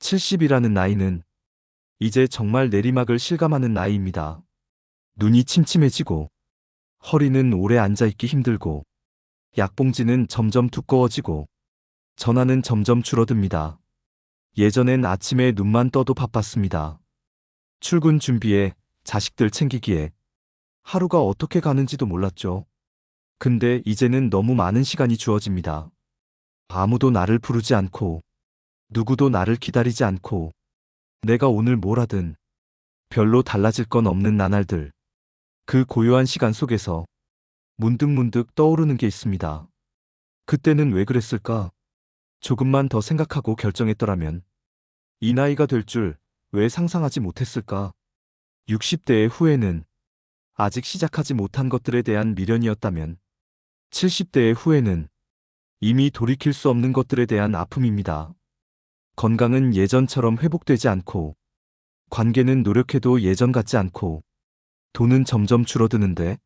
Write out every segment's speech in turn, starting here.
70이라는 나이는 이제 정말 내리막을 실감하는 나이입니다. 눈이 침침해지고, 허리는 오래 앉아있기 힘들고, 약봉지는 점점 두꺼워지고, 전화는 점점 줄어듭니다. 예전엔 아침에 눈만 떠도 바빴습니다. 출근 준비에, 자식들 챙기기에, 하루가 어떻게 가는지도 몰랐죠. 근데 이제는 너무 많은 시간이 주어집니다. 아무도 나를 부르지 않고, 누구도 나를 기다리지 않고, 내가 오늘 뭘 하든 별로 달라질 건 없는 나날들. 그 고요한 시간 속에서 문득문득 떠오르는 게 있습니다. 그때는 왜 그랬을까? 조금만 더 생각하고 결정했더라면 이 나이가 될 줄 왜 상상하지 못했을까? 60대의 후회는 아직 시작하지 못한 것들에 대한 미련이었다면 70대의 후회는 이미 돌이킬 수 없는 것들에 대한 아픔입니다. 건강은 예전처럼 회복되지 않고, 관계는 노력해도 예전 같지 않고, 돈은 점점 줄어드는데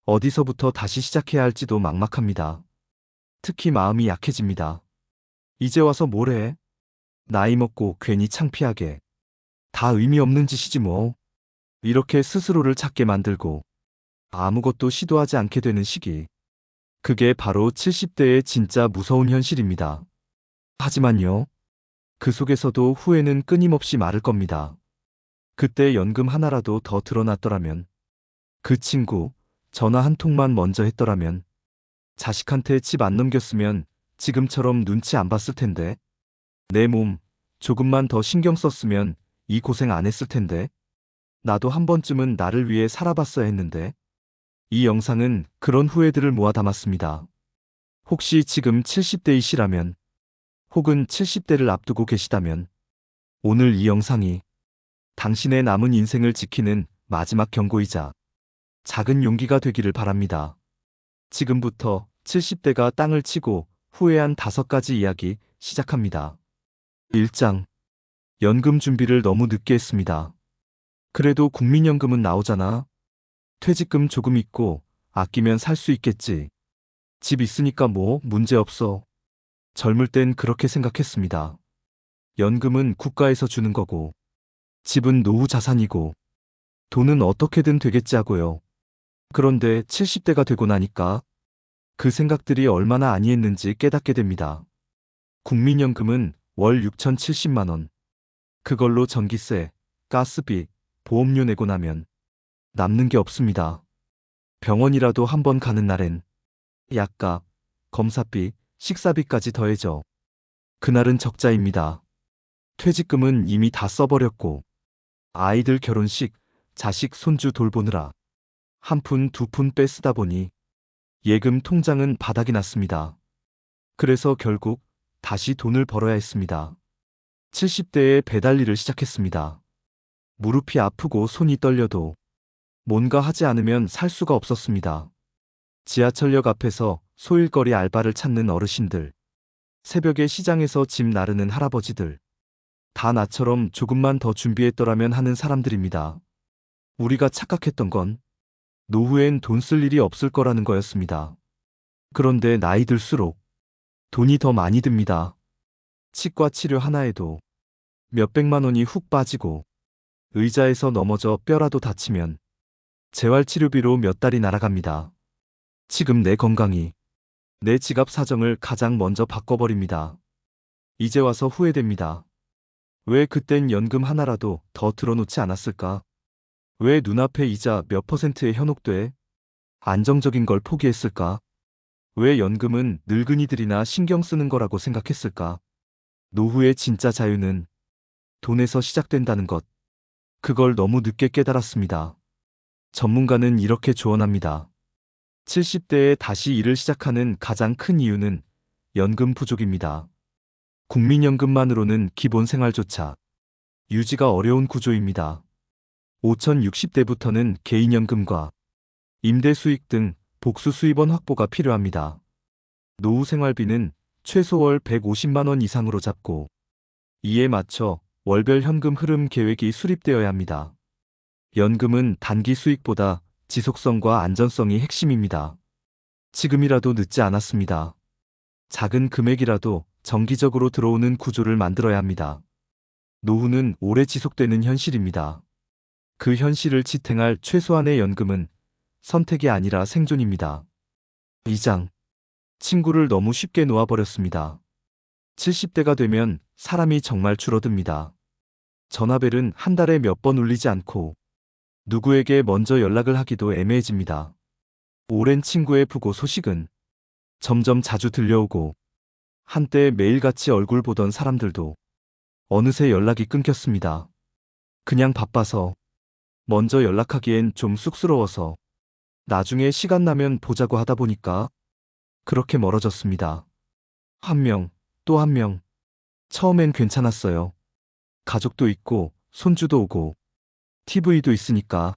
어디서부터 다시 시작해야 할지도 막막합니다. 특히 마음이 약해집니다. 이제 와서 뭘 해? 나이 먹고 괜히 창피하게. 다 의미 없는 짓이지 뭐. 이렇게 스스로를 찾게 만들고 아무것도 시도하지 않게 되는 시기. 그게 바로 70대의 진짜 무서운 현실입니다. 하지만요, 그 속에서도 후회는 끊임없이 마를 겁니다. 그때 연금 하나라도 더 드러났더라면, 그 친구 전화 한 통만 먼저 했더라면, 자식한테 집 안 넘겼으면 지금처럼 눈치 안 봤을 텐데, 내 몸 조금만 더 신경 썼으면 이 고생 안 했을 텐데, 나도 한 번쯤은 나를 위해 살아봤어야 했는데. 이 영상은 그런 후회들을 모아 담았습니다. 혹시 지금 70대이시라면, 혹은 70대를 앞두고 계시다면, 오늘 이 영상이 당신의 남은 인생을 지키는 마지막 경고이자 작은 용기가 되기를 바랍니다. 지금부터 70대가 땅을 치고 후회한 5가지 이야기 시작합니다. 1장. 연금 준비를 너무 늦게 했습니다. 그래도 국민연금은 나오잖아. 퇴직금 조금 있고 아끼면 살 수 있겠지. 집 있으니까 뭐 문제 없어. 젊을 땐 그렇게 생각했습니다. 연금은 국가에서 주는 거고, 집은 노후 자산이고, 돈은 어떻게든 되겠지 하고요. 그런데 70대가 되고 나니까 그 생각들이 얼마나 아니했는지 깨닫게 됩니다. 국민연금은 월 6,070만 원. 그걸로 전기세, 가스비, 보험료 내고 나면 남는 게 없습니다. 병원이라도 한번 가는 날엔 약값, 검사비, 식사비까지 더해져 그날은 적자입니다. 퇴직금은 이미 다 써버렸고, 아이들 결혼식, 자식 손주 돌보느라 한 푼 두 푼 빼쓰다 보니 예금 통장은 바닥이 났습니다. 그래서 결국 다시 돈을 벌어야 했습니다. 70대에 배달일을 시작했습니다. 무릎이 아프고 손이 떨려도 뭔가 하지 않으면 살 수가 없었습니다. 지하철역 앞에서 소일거리 알바를 찾는 어르신들, 새벽에 시장에서 짐 나르는 할아버지들, 다 나처럼 조금만 더 준비했더라면 하는 사람들입니다. 우리가 착각했던 건 노후엔 돈 쓸 일이 없을 거라는 거였습니다. 그런데 나이 들수록 돈이 더 많이 듭니다. 치과 치료 하나에도 몇백만 원이 훅 빠지고, 의자에서 넘어져 뼈라도 다치면 재활치료비로 몇 달이 날아갑니다. 지금 내 건강이 내 지갑 사정을 가장 먼저 바꿔버립니다. 이제 와서 후회됩니다. 왜 그땐 연금 하나라도 더 들어놓지 않았을까? 왜 눈앞에 이자 몇 %에 현혹돼 안정적인 걸 포기했을까? 왜 연금은 늙은이들이나 신경 쓰는 거라고 생각했을까? 노후의 진짜 자유는 돈에서 시작된다는 것. 그걸 너무 늦게 깨달았습니다. 전문가는 이렇게 조언합니다. 70대에 다시 일을 시작하는 가장 큰 이유는 연금 부족입니다. 국민연금만으로는 기본 생활조차 유지가 어려운 구조입니다. 5060대부터는 개인연금과 임대 수익 등 복수 수입원 확보가 필요합니다. 노후 생활비는 최소 월 150만 원 이상으로 잡고, 이에 맞춰 월별 현금 흐름 계획이 수립되어야 합니다. 연금은 단기 수익보다 지속성과 안전성이 핵심입니다. 지금이라도 늦지 않았습니다. 작은 금액이라도 정기적으로 들어오는 구조를 만들어야 합니다. 노후는 오래 지속되는 현실입니다. 그 현실을 지탱할 최소한의 연금은 선택이 아니라 생존입니다. 2장. 친구를 너무 쉽게 놓아버렸습니다. 70대가 되면 사람이 정말 줄어듭니다. 전화벨은 한 달에 몇 번 울리지 않고 누구에게 먼저 연락을 하기도 애매해집니다. 오랜 친구의 부고 소식은 점점 자주 들려오고 한때 매일같이 얼굴 보던 사람들도 어느새 연락이 끊겼습니다. 그냥 바빠서, 먼저 연락하기엔 좀 쑥스러워서, 나중에 시간 나면 보자고 하다 보니까 그렇게 멀어졌습니다. 한 명, 또 한 명. 처음엔 괜찮았어요. 가족도 있고 손주도 오고 TV도 있으니까.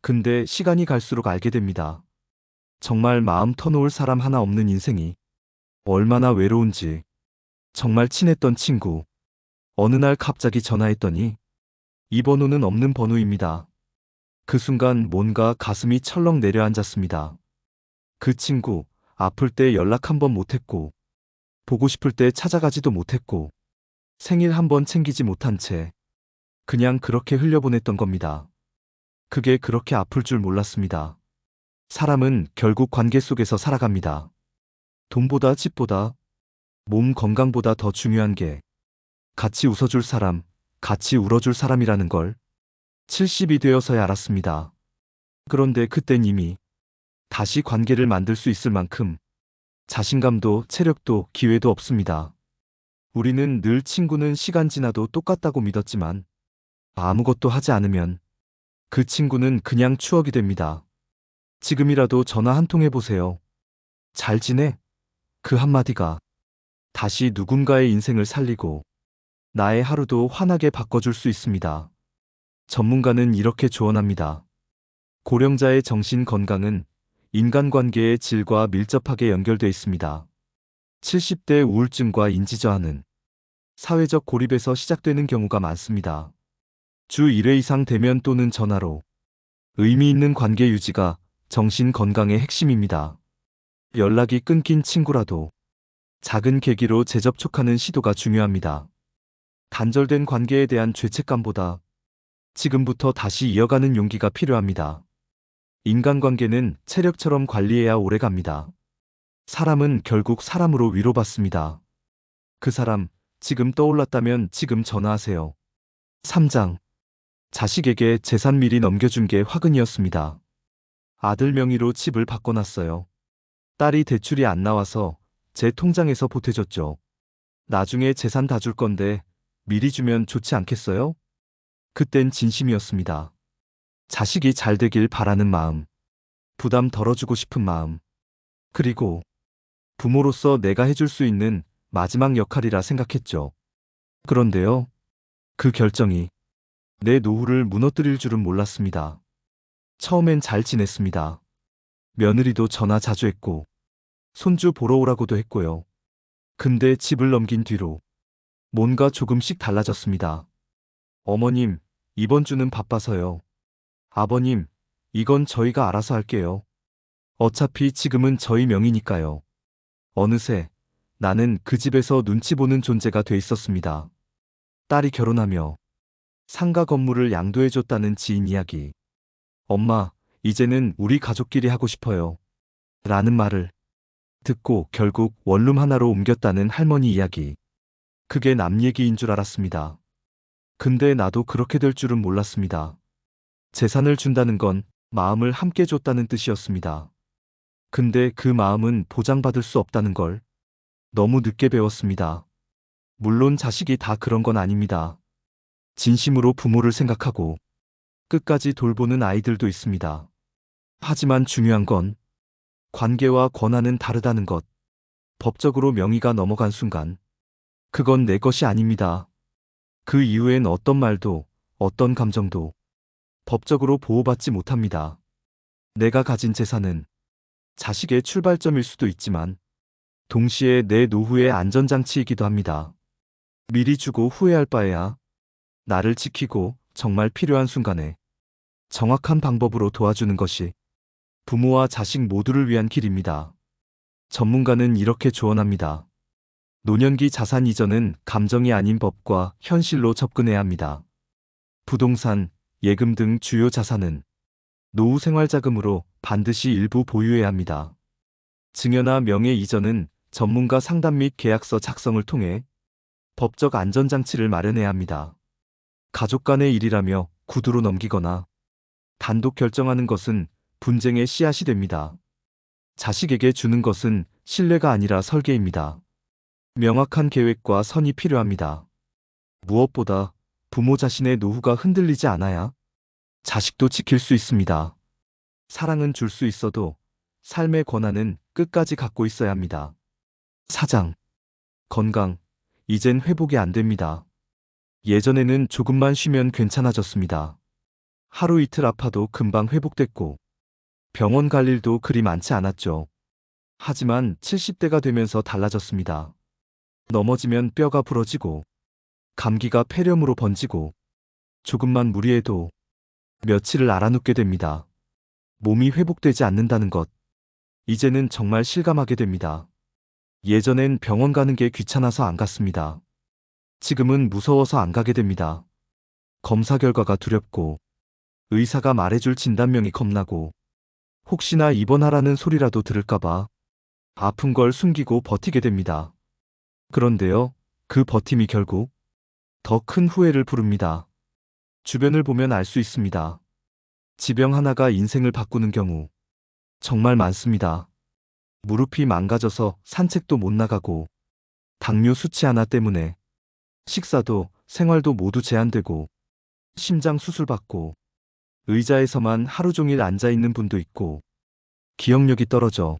근데 시간이 갈수록 알게 됩니다. 정말 마음 터놓을 사람 하나 없는 인생이 얼마나 외로운지. 정말 친했던 친구. 어느 날 갑자기 전화했더니 이 번호는 없는 번호입니다. 그 순간 뭔가 가슴이 철렁 내려앉았습니다. 그 친구, 아플 때 연락 한 번 못했고, 보고 싶을 때 찾아가지도 못했고, 생일 한 번 챙기지 못한 채 그냥 그렇게 흘려보냈던 겁니다. 그게 그렇게 아플 줄 몰랐습니다. 사람은 결국 관계 속에서 살아갑니다. 돈보다 집보다, 몸 건강보다 더 중요한 게 같이 웃어줄 사람, 같이 울어줄 사람이라는 걸 70이 되어서야 알았습니다. 그런데 그땐 이미 다시 관계를 만들 수 있을 만큼 자신감도 체력도 기회도 없습니다. 우리는 늘 친구는 시간 지나도 똑같다고 믿었지만 아무것도 하지 않으면 그 친구는 그냥 추억이 됩니다. 지금이라도 전화 한 통 해보세요. 잘 지내? 그 한마디가 다시 누군가의 인생을 살리고 나의 하루도 환하게 바꿔줄 수 있습니다. 전문가는 이렇게 조언합니다. 고령자의 정신 건강은 인간관계의 질과 밀접하게 연결돼 있습니다. 70대 우울증과 인지저하는 사회적 고립에서 시작되는 경우가 많습니다. 주 1회 이상 대면 또는 전화로 의미 있는 관계 유지가 정신 건강의 핵심입니다. 연락이 끊긴 친구라도 작은 계기로 재접촉하는 시도가 중요합니다. 단절된 관계에 대한 죄책감보다 지금부터 다시 이어가는 용기가 필요합니다. 인간관계는 체력처럼 관리해야 오래갑니다. 사람은 결국 사람으로 위로받습니다. 그 사람, 지금 떠올랐다면 지금 전화하세요. 3장. 자식에게 재산 미리 넘겨준 게 화근이었습니다. 아들 명의로 집을 바꿔놨어요. 딸이 대출이 안 나와서 제 통장에서 보태줬죠. 나중에 재산 다 줄 건데 미리 주면 좋지 않겠어요? 그땐 진심이었습니다. 자식이 잘 되길 바라는 마음, 부담 덜어주고 싶은 마음, 그리고 부모로서 내가 해줄 수 있는 마지막 역할이라 생각했죠. 그런데요, 그 결정이 내 노후를 무너뜨릴 줄은 몰랐습니다. 처음엔 잘 지냈습니다. 며느리도 전화 자주 했고, 손주 보러 오라고도 했고요. 근데 집을 넘긴 뒤로 뭔가 조금씩 달라졌습니다. 어머님, 이번 주는 바빠서요. 아버님, 이건 저희가 알아서 할게요. 어차피 지금은 저희 명의니까요. 어느새 나는 그 집에서 눈치 보는 존재가 돼 있었습니다. 딸이 결혼하며 상가 건물을 양도해줬다는 지인 이야기. 엄마, 이제는 우리 가족끼리 하고 싶어요. 라는 말을 듣고 결국 원룸 하나로 옮겼다는 할머니 이야기. 그게 남 얘기인 줄 알았습니다. 근데 나도 그렇게 될 줄은 몰랐습니다. 재산을 준다는 건 마음을 함께 줬다는 뜻이었습니다. 근데 그 마음은 보장받을 수 없다는 걸 너무 늦게 배웠습니다. 물론 자식이 다 그런 건 아닙니다. 진심으로 부모를 생각하고 끝까지 돌보는 아이들도 있습니다. 하지만 중요한 건 관계와 권한은 다르다는 것. 법적으로 명의가 넘어간 순간 그건 내 것이 아닙니다. 그 이후엔 어떤 말도 어떤 감정도 법적으로 보호받지 못합니다. 내가 가진 재산은 자식의 출발점일 수도 있지만 동시에 내 노후의 안전장치이기도 합니다. 미리 주고 후회할 바에야 나를 지키고 정말 필요한 순간에 정확한 방법으로 도와주는 것이 부모와 자식 모두를 위한 길입니다. 전문가는 이렇게 조언합니다. 노년기 자산 이전은 감정이 아닌 법과 현실로 접근해야 합니다. 부동산, 예금 등 주요 자산은 노후 생활자금으로 반드시 일부 보유해야 합니다. 증여나 명의 이전은 전문가 상담 및 계약서 작성을 통해 법적 안전장치를 마련해야 합니다. 가족 간의 일이라며 구두로 넘기거나 단독 결정하는 것은 분쟁의 씨앗이 됩니다. 자식에게 주는 것은 신뢰가 아니라 설계입니다. 명확한 계획과 선이 필요합니다. 무엇보다 부모 자신의 노후가 흔들리지 않아야 자식도 지킬 수 있습니다. 사랑은 줄 수 있어도 삶의 권한은 끝까지 갖고 있어야 합니다. 사장, 건강, 이젠 회복이 안 됩니다. 예전에는 조금만 쉬면 괜찮아졌습니다. 하루 이틀 아파도 금방 회복됐고 병원 갈 일도 그리 많지 않았죠. 하지만 70대가 되면서 달라졌습니다. 넘어지면 뼈가 부러지고 감기가 폐렴으로 번지고 조금만 무리해도 며칠을 앓아눕게 됩니다. 몸이 회복되지 않는다는 것, 이제는 정말 실감하게 됩니다. 예전엔 병원 가는 게 귀찮아서 안 갔습니다. 지금은 무서워서 안 가게 됩니다. 검사 결과가 두렵고 의사가 말해줄 진단명이 겁나고 혹시나 입원하라는 소리라도 들을까봐 아픈 걸 숨기고 버티게 됩니다. 그런데요, 그 버팀이 결국 더 큰 후회를 부릅니다. 주변을 보면 알 수 있습니다. 지병 하나가 인생을 바꾸는 경우 정말 많습니다. 무릎이 망가져서 산책도 못 나가고 당뇨 수치 하나 때문에 식사도 생활도 모두 제한되고 심장 수술 받고 의자에서만 하루 종일 앉아 있는 분도 있고 기억력이 떨어져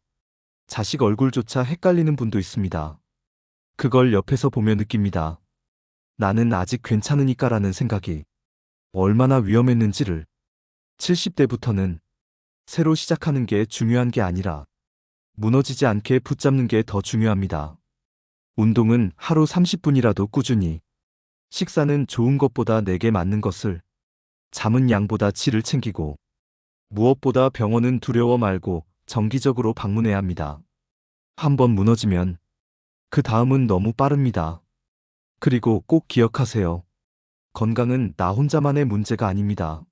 자식 얼굴조차 헷갈리는 분도 있습니다. 그걸 옆에서 보며 느낍니다. 나는 아직 괜찮으니까라는 생각이 얼마나 위험했는지를. 70대부터는 새로 시작하는 게 중요한 게 아니라 무너지지 않게 붙잡는 게 더 중요합니다. 운동은 하루 30분이라도 꾸준히, 식사는 좋은 것보다 내게 맞는 것을, 잠은 양보다 질을 챙기고, 무엇보다 병원은 두려워 말고 정기적으로 방문해야 합니다. 한번 무너지면 그 다음은 너무 빠릅니다. 그리고 꼭 기억하세요. 건강은 나 혼자만의 문제가 아닙니다.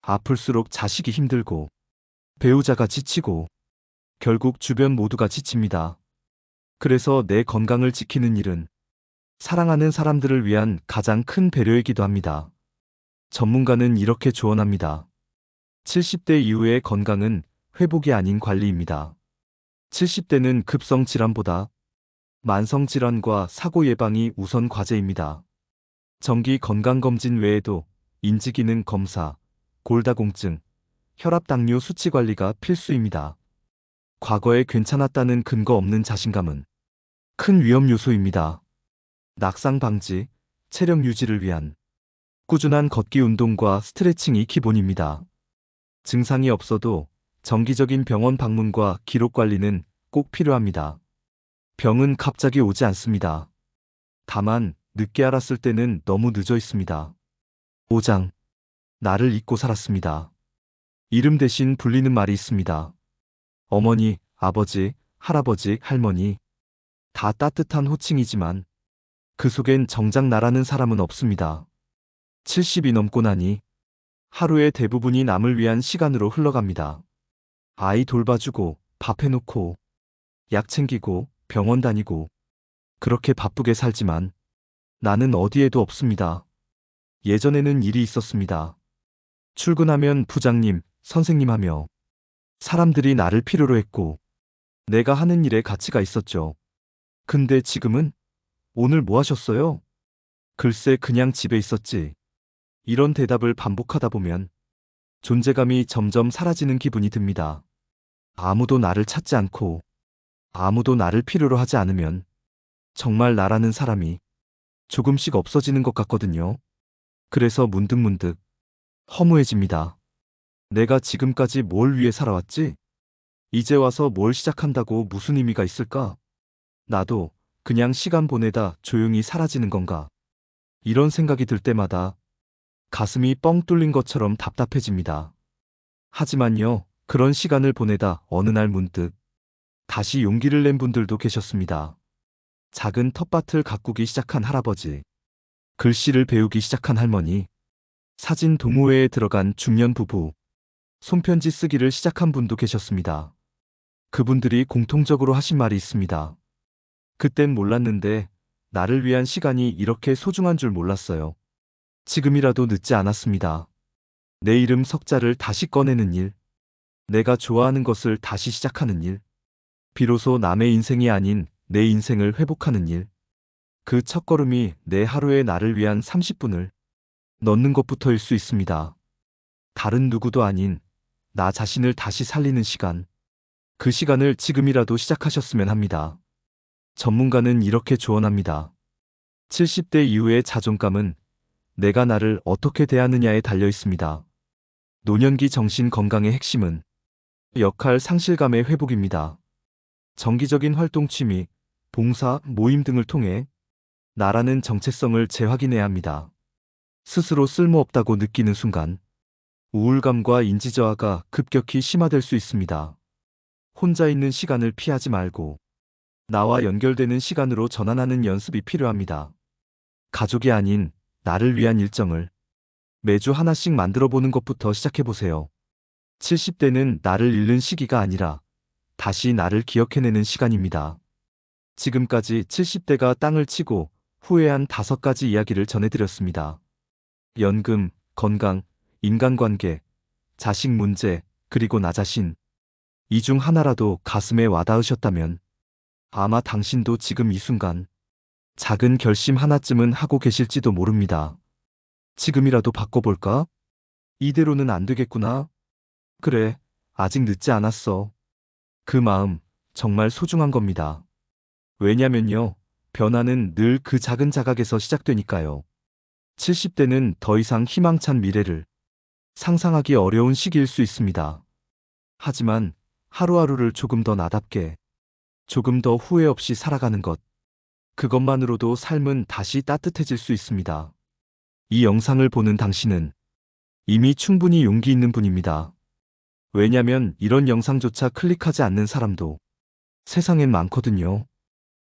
아플수록 자식이 힘들고, 배우자가 지치고, 결국 주변 모두가 지칩니다. 그래서 내 건강을 지키는 일은 사랑하는 사람들을 위한 가장 큰 배려이기도 합니다. 전문가는 이렇게 조언합니다. 70대 이후의 건강은 회복이 아닌 관리입니다. 70대는 급성 질환보다 만성 질환과 사고 예방이 우선 과제입니다. 정기 건강검진 외에도 인지기능 검사, 골다공증, 혈압당뇨 수치 관리가 필수입니다. 과거에 괜찮았다는 근거 없는 자신감은 큰 위험 요소입니다. 낙상 방지, 체력 유지를 위한 꾸준한 걷기 운동과 스트레칭이 기본입니다. 증상이 없어도 정기적인 병원 방문과 기록 관리는 꼭 필요합니다. 병은 갑자기 오지 않습니다. 다만 늦게 알았을 때는 너무 늦어 있습니다. 5장. 나를 잊고 살았습니다. 이름 대신 불리는 말이 있습니다. 어머니, 아버지, 할아버지, 할머니 다 따뜻한 호칭이지만 그 속엔 정작 나라는 사람은 없습니다. 70이 넘고 나니 하루의 대부분이 남을 위한 시간으로 흘러갑니다. 아이 돌봐주고 밥 해놓고 약 챙기고 병원 다니고 그렇게 바쁘게 살지만 나는 어디에도 없습니다. 예전에는 일이 있었습니다. 출근하면 부장님, 선생님 하며 사람들이 나를 필요로 했고 내가 하는 일에 가치가 있었죠. 근데 지금은 오늘 뭐 하셨어요? 글쎄 그냥 집에 있었지. 이런 대답을 반복하다 보면 존재감이 점점 사라지는 기분이 듭니다. 아무도 나를 찾지 않고 아무도 나를 필요로 하지 않으면 정말 나라는 사람이 조금씩 없어지는 것 같거든요. 그래서 문득문득 허무해집니다. 내가 지금까지 뭘 위해 살아왔지? 이제 와서 뭘 시작한다고 무슨 의미가 있을까? 나도 그냥 시간 보내다 조용히 사라지는 건가? 이런 생각이 들 때마다 가슴이 뻥 뚫린 것처럼 답답해집니다. 하지만요, 그런 시간을 보내다 어느 날 문득 다시 용기를 낸 분들도 계셨습니다. 작은 텃밭을 가꾸기 시작한 할아버지, 글씨를 배우기 시작한 할머니, 사진 동호회에 들어간 중년 부부, 손편지 쓰기를 시작한 분도 계셨습니다. 그분들이 공통적으로 하신 말이 있습니다. 그땐 몰랐는데 나를 위한 시간이 이렇게 소중한 줄 몰랐어요. 지금이라도 늦지 않았습니다. 내 이름 석자를 다시 꺼내는 일, 내가 좋아하는 것을 다시 시작하는 일, 비로소 남의 인생이 아닌 내 인생을 회복하는 일, 그 첫걸음이 내 하루의 나를 위한 30분을 넣는 것부터일 수 있습니다. 다른 누구도 아닌 나 자신을 다시 살리는 시간, 그 시간을 지금이라도 시작하셨으면 합니다. 전문가는 이렇게 조언합니다. 70대 이후의 자존감은 내가 나를 어떻게 대하느냐에 달려 있습니다. 노년기 정신 건강의 핵심은 역할 상실감의 회복입니다. 정기적인 활동 취미, 봉사, 모임 등을 통해 나라는 정체성을 재확인해야 합니다. 스스로 쓸모없다고 느끼는 순간 우울감과 인지저하가 급격히 심화될 수 있습니다. 혼자 있는 시간을 피하지 말고 나와 연결되는 시간으로 전환하는 연습이 필요합니다. 가족이 아닌 나를 위한 일정을 매주 하나씩 만들어 보는 것부터 시작해 보세요. 70대는 나를 잃는 시기가 아니라 다시 나를 기억해내는 시간입니다. 지금까지 70대가 땅을 치고 후회한 5가지 이야기를 전해드렸습니다. 연금, 건강, 인간관계, 자식 문제, 그리고 나 자신. 이 중 하나라도 가슴에 와닿으셨다면 아마 당신도 지금 이 순간 작은 결심 하나쯤은 하고 계실지도 모릅니다. 지금이라도 바꿔볼까? 이대로는 안 되겠구나. 그래, 아직 늦지 않았어. 그 마음 정말 소중한 겁니다. 왜냐면요, 변화는 늘 그 작은 자각에서 시작되니까요. 70대는 더 이상 희망찬 미래를 상상하기 어려운 시기일 수 있습니다. 하지만 하루하루를 조금 더 나답게, 조금 더 후회 없이 살아가는 것, 그것만으로도 삶은 다시 따뜻해질 수 있습니다. 이 영상을 보는 당신은 이미 충분히 용기 있는 분입니다. 왜냐면 이런 영상조차 클릭하지 않는 사람도 세상엔 많거든요.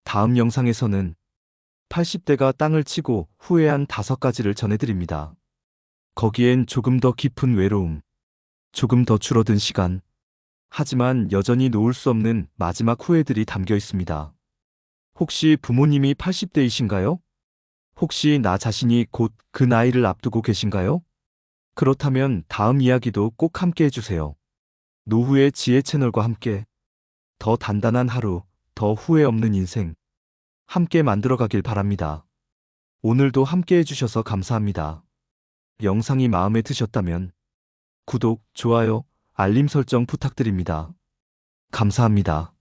다음 영상에서는 80대가 땅을 치고 후회한 5가지를 전해드립니다. 거기엔 조금 더 깊은 외로움, 조금 더 줄어든 시간, 하지만 여전히 놓을 수 없는 마지막 후회들이 담겨 있습니다. 혹시 부모님이 80대이신가요? 혹시 나 자신이 곧 그 나이를 앞두고 계신가요? 그렇다면 다음 이야기도 꼭 함께 해주세요. 노후의 지혜 채널과 함께 더 단단한 하루, 더 후회 없는 인생 함께 만들어가길 바랍니다. 오늘도 함께 해주셔서 감사합니다. 영상이 마음에 드셨다면 구독, 좋아요, 알림 설정 부탁드립니다. 감사합니다.